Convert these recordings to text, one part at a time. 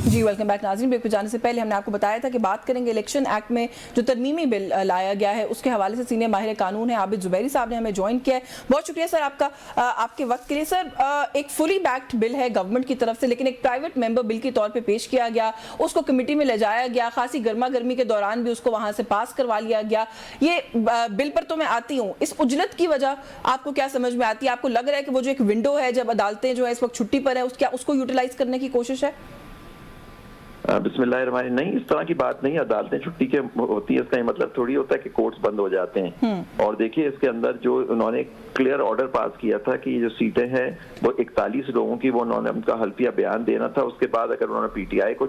जी welcome back नाज़रीन। Break पे जाने से पहले हमने आपको बताया था कि बात करेंगे इलेक्शन एक्ट में जो तरमीमी बिल लाया गया है उसके हवाले से सीनियर माहिर कानून है आबिद जुबैरी साहब ने हमें ज्वाइन किया है। बहुत शुक्रिया सर आपका आपके वक्त के लिए। सर एक फुली बैक्ड बिल है गवर्नमेंट की तरफ से, लेकिन एक प्राइवेट मेंबर बिल के तौर पर पेश किया गया, उसको कमेटी में ले जाया गया, खासी गर्मा गर्मी के दौरान भी उसको वहां से पास करवा लिया गया। ये बिल पर तो मैं आती हूँ, इस उजलत की वजह आपको क्या समझ में आती है? आपको लग रहा है कि वो जो एक विंडो है जब अदालतें जो है इस वक्त छुट्टी पर है उसको यूटिलाइज करने की कोशिश है? बिस्मिल्लाहिर्रहमानिर्रहीम। नहीं, इस तरह की बात नहीं। अदालतें छुट्टी के होती है इसका ये मतलब थोड़ी होता है कि कोर्ट्स बंद हो जाते हैं। और देखिए इसके अंदर जो उन्होंने क्लियर ऑर्डर पास किया था कि जो सीटें हैं वो 41 लोगों की, वो उन्होंने उनका हल्फिया बयान देना था। उसके बाद अगर उन्होंने पीटीआई को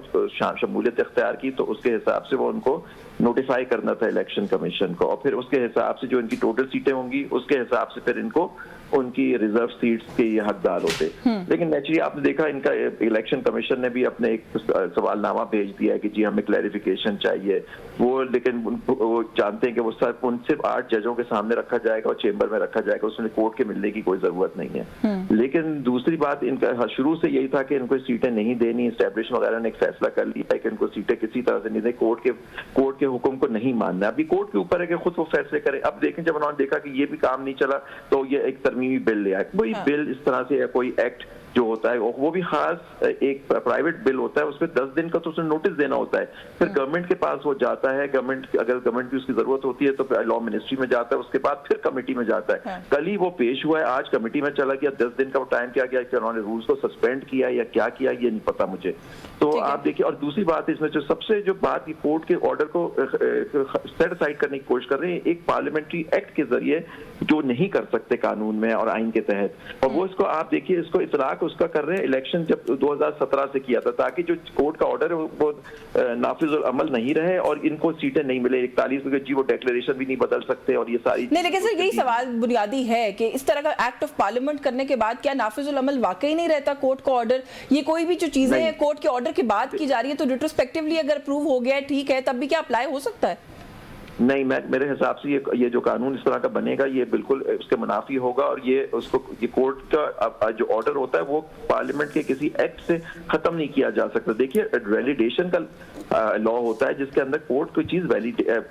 शमूलियत इख्तियार की तो उसके हिसाब से वो उनको नोटिफाई करना था इलेक्शन कमीशन को, और फिर उसके हिसाब से जो इनकी टोटल सीटें होंगी उसके हिसाब से फिर इनको उनकी रिजर्व सीट्स के ये हकदार होते। लेकिन नेचुरली आपने देखा इनका इलेक्शन कमीशन ने भी अपने एक सवालनामा भेज दिया कि जी हमें क्लैरिफिकेशन चाहिए वो, लेकिन वो जानते हैं कि वो सिर्फ उन सिर्फ 8 जजों के सामने रखा जाएगा और चेंबर में रखा जाएगा, उसमें कोर्ट के मिलने की कोई जरूरत नहीं है। लेकिन दूसरी बात इनका शुरू से यही था कि इनको सीटें नहीं देनी। एस्टैब्लिश वगैरह ने एक फैसला कर लिया है कि इनको सीटें किसी तरह से नहीं दें, कोर्ट के हुक्म को नहीं मानना। अभी कोर्ट के ऊपर है कि खुद वो फैसले करे। अब देखें जब उन्होंने देखा कि ये भी काम नहीं चला तो ये एक तरमीमी बिल ले आए। कोई बिल इस तरह से या कोई एक्ट जो होता है वो भी खास एक प्राइवेट बिल होता है, उसमें 10 दिन का तो उसमें नोटिस देना होता है। फिर गवर्नमेंट के पास वो जाता है, अगर गवर्नमेंट की उसकी जरूरत होती है तो लॉ मिनिस्ट्री में जाता है, उसके बाद फिर कमेटी में जाता है। कल ही वो पेश हुआ है, आज कमेटी में चला गया। 10 दिन का वो टाइम क्या गया कि उन्होंने रूल्स को सस्पेंड किया या क्या किया ये नहीं पता मुझे। तो आप देखिए, और दूसरी बात इसमें जो सबसे जो बात कोर्ट के ऑर्डर को सेट साइड करने की कोशिश कर रहे हैं एक पार्लियामेंट्री एक्ट के जरिए जो नहीं कर सकते कानून में और आइन के तहत, और वो इसको आप देखिए इसको इतलाक उसका कर रहे हैं इलेक्शन जब 2017 से किया था, ताकि जो कोर्ट का ऑर्डर है वो नाफिजुल अमल नहीं रहे और इनको सीटें नहीं मिले 41 में। जी वो डिक्लेरेशन भी नहीं बदल सकते और ये सारी नहीं। लेकिन सर यही सवाल बुनियादी है कि इस तरह का एक्ट ऑफ पार्लियामेंट करने के बाद क्या नाफिजुल अमल वाकई नहीं रहता कोर्ट का ऑर्डर? ये कोई भी जो चीजें हैं कोर्ट के ऑर्डर की बात की जा रही है तो रिट्रोस्पेक्टिवली अगर अप्रूव हो गया है ठीक है, तब भी क्या अप्लाई हो सकता है? नहीं, मेरे हिसाब से ये जो कानून इस तरह का बनेगा ये बिल्कुल उसके मुनाफी होगा, और ये कोर्ट का जो ऑर्डर होता है वो पार्लियामेंट के किसी एक्ट से खत्म नहीं किया जा सकता। देखिए वैलिडेशन का लॉ होता है जिसके अंदर कोर्ट कोई चीज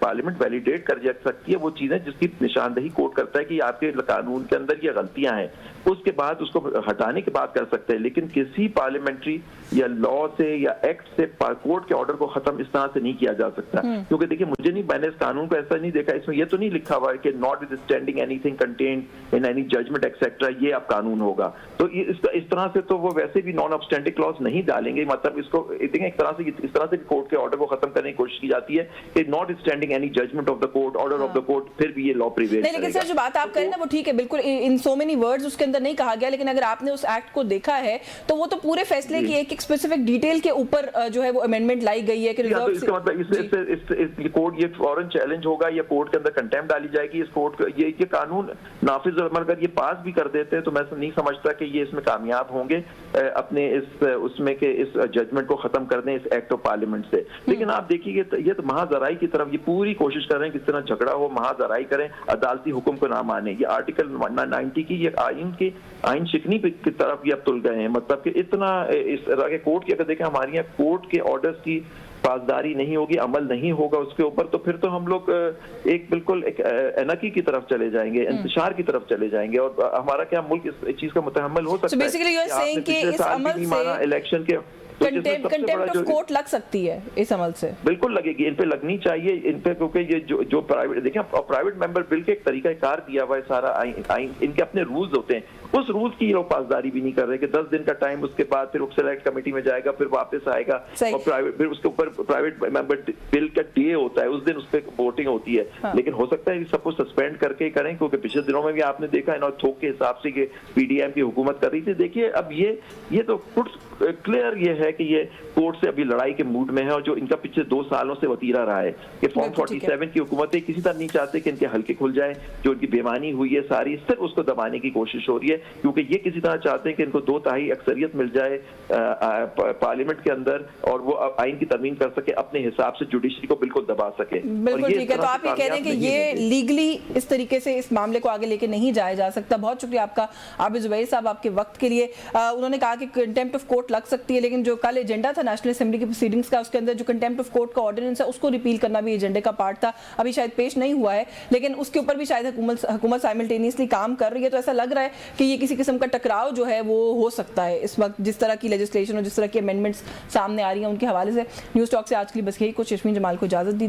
पार्लियामेंट वैलिडेट कर सकती है, वो चीजें जिसकी निशानदेही कोर्ट करता है कि आपके कानून के अंदर ये गलतियां हैं, उसके बाद उसको हटाने की बात कर सकते हैं। लेकिन किसी पार्लियामेंट्री या लॉ से या एक्ट से कोर्ट के ऑर्डर को खत्म इस तरह से नहीं किया जा सकता। क्योंकि देखिए मैंने इस कानून को ऐसा नहीं देखा, इसमें ये तो नहीं लिखा हुआ है कि notwithstanding anything contained in any judgment etcetera, ये अब कानून होगा। तो इस तरह से तो वो वैसे भी नॉन ऑब्स्टेंडिंग क्लॉज नहीं डालेंगे। मतलब इसको इस तरह से कोर्ट के ऑर्डर को खत्म करने की कोशिश की जाती है कि not standing any judgment of the court, order of the court, फिर भी ये लॉ प्रिवेल करेगा। लेकिन सर जो बात आप करें ना वो ठीक है, बिल्कुल इन सो मेनी वर्ड्स उसके अंदर नहीं कहा गया, लेकिन अगर आपने उस एक्ट को देखा है तो वो तो पूरे फैसले की एक स्पेसिफिक डिटेल के ऊपर जो है वो अमेंडमेंट लाई गई है कि तो इसका मतलब कोर्ट ये फौरन चैलेंज होगा या कोर्ट के अंदर कंटेम्प्ट डाली जाएगी। इस कोर्ट ये कानून नाफिज अगर ये पास भी कर देते हैं तो मैं नहीं समझता कि ये इसमें कामयाब होंगे अपने उसमें के इस जजमेंट को खत्म कर दें इस एक्ट ऑफ पार्लियामेंट से। लेकिन आप देखिए ये तो महाजराई की तरफ ये पूरी कोशिश कर रहे हैं किस तरह झगड़ा हो, महाजराई करें, अदालती हुक्म को ना माने। ये आर्टिकल 90 की ये आइन शिकनी की तरफ ये अब तुल गए हैं। मतलब कि इतना इस तरह के कोर्ट की अगर देखें हमारे यहाँ कोर्ट के ऑर्डर्स की पासदारी नहीं होगी, अमल नहीं होगा उसके ऊपर, तो फिर तो हम लोग एक बिल्कुल एक एनर्की की तरफ चले जाएंगे, इंतशार की तरफ चले जाएंगे, और हमारा क्या मुल्क इस चीज का मुतहम्मल हो सकता है? इलेक्शन के कंटेम्प्ट ऑफ कोर्ट लग सकती है इस अमल से? बिल्कुल लगेगी, इन पे लगनी चाहिए इन पे, क्योंकि ये जो प्राइवेट देखिए प्राइवेट मेंबर बिल के एक तरीका कार दिया हुआ है सारा आइन, इनके अपने रूल्स होते हैं, उस रूल्स की लोग पासदारी भी नहीं कर रहे कि 10 दिन का टाइम, उसके बाद फिर सेलेक्ट कमेटी में जाएगा, फिर वापस आएगा, और प्राइवेट फिर उसके ऊपर प्राइवेट मेंबर बिल का डे होता है, उस दिन उस पर वोटिंग होती है। हाँ। लेकिन हो सकता है सबको सस्पेंड करके करें, क्योंकि पिछले दिनों में भी आपने देखा इन्होंने थोक के हिसाब से पीडीएम की हुकूमत कर रही थी। देखिए अब ये तो क्लियर ये है कि ये कोर्ट से अभी लड़ाई के मूड में है, और जो इनका पिछले 2 सालों से वतीरा रहा है कि फॉर्म 47 की हुकूमतें किसी तरह नहीं चाहते कि इनके हल्के खुल जाए, जो इनकी बेमानी हुई है सारी सिर्फ उसको दबाने की कोशिश हो रही है, क्योंकि ये किसी तरह चाहते हैं कि इनको 2/3 अक्सरियत मिल जाए पार्लियामेंट के अंदर और वो आइन की तरमीम कर सके, अपने हिसाब से जुडिशरी को बिल्कुल दबा सके। बिल्कुल ठीक है, तो आप ये कह रहे हैं कि ये लीगली इस तरीके से इस मामले को आगे लेके नहीं जाया जा सकता। बहुत शुक्रिया आपका आबिद जुबैरी साहब आपके वक्त के लिए। उन्होंने कहा कि कंटेम्प्ट ऑफ कोर्ट लग सकती है, लेकिन जो कल एजेंडा था नेशनल असेंबली की प्रोसीडिंग्स का, उसके अंदर जो कंटेम्प्ट ऑफ कोर्ट का ऑर्डिनेंस है उसको रिपील करना भी एजेंडे का पार्ट था। अभी शायद पेश नहीं हुआ है, लेकिन उसके ऊपर भी शायद हुकूमत साइमल्टेनियसली काम कर रही है। तो ऐसा लग रहा है कि ये किसी किस्म का टकराव जो है वो हो सकता है इस वक्त, जिस तरह की लेजिस्लेशन और जिस तरह की अमेंडमेंट्स सामने आ रही हैं उनके हवाले से। न्यूज़ टॉक से आज के लिए बस यही कुछ। यशमीन जमाल को इजाजत दीजिए।